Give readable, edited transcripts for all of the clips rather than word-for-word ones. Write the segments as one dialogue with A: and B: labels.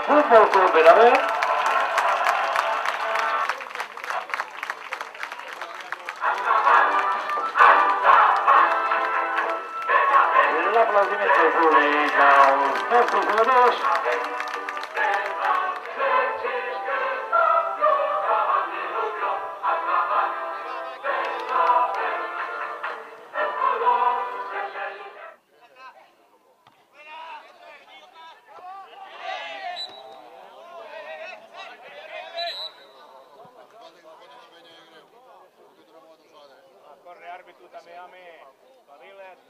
A: Fútbol Club Benavent. L'aplaudiment del públic als nostres jugadors.
B: Corre, árbitro, també, home. Espavila't.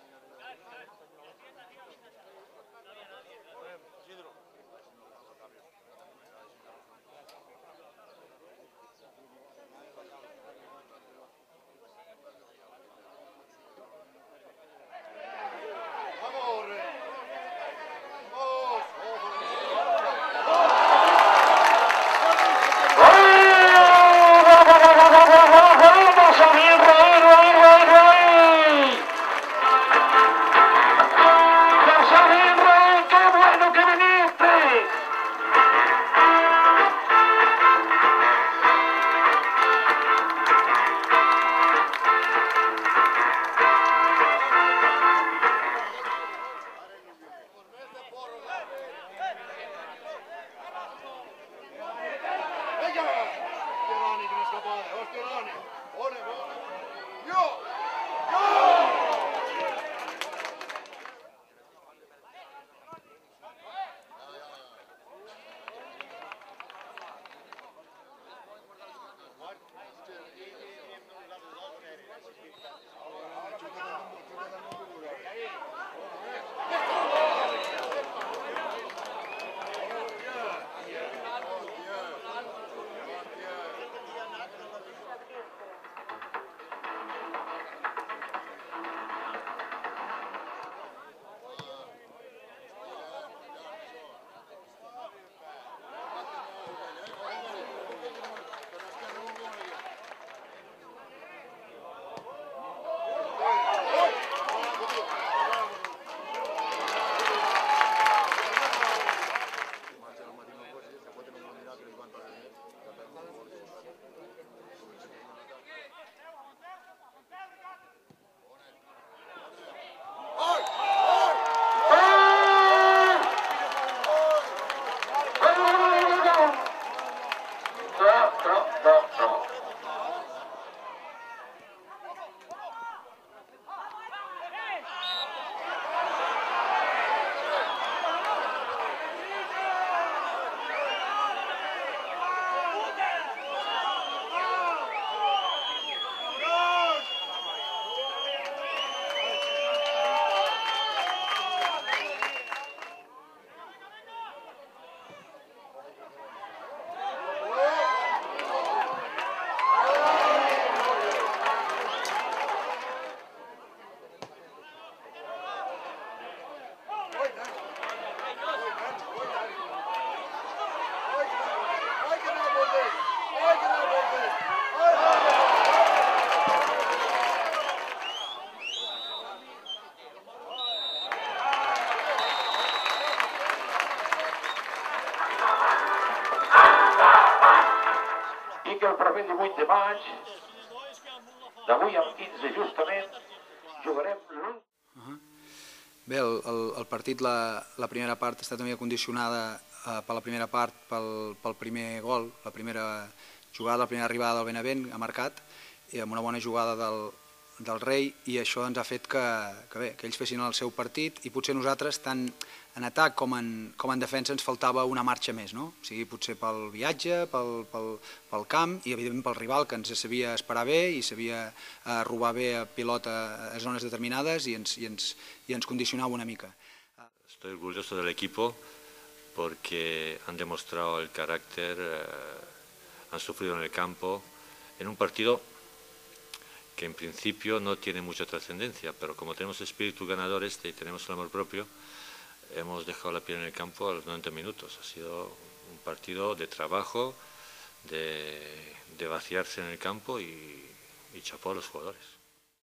B: Que el proper 18 de maig, d'avui al 15 justament, jugarem l'1.
C: Bé, el partit, la primera part està també condicionada per la primera part pel primer gol, la primera jugada, la primera arribada del Benavent ha marcat, i amb una bona jugada del Rei, i això ens ha fet que ells fessin el seu partit, i potser nosaltres, tant en atac com en defensa, ens faltava una marxa més, no? O sigui, potser pel viatge, pel camp i evidentment pel rival, que ens sabia esperar bé i sabia robar bé a pilota a zones determinades i ens condicionava una mica.
D: Estoy orgulloso del equipo porque han demostrado el carácter, han sufrido en el campo, en un partido que en principio no tiene mucha trascendencia, pero como tenemos espíritu ganador y tenemos el amor propio, hemos dejado la piel en el campo a los 90 minutos. Ha sido un partido de trabajo, de vaciarse en el campo y chapó a los jugadores.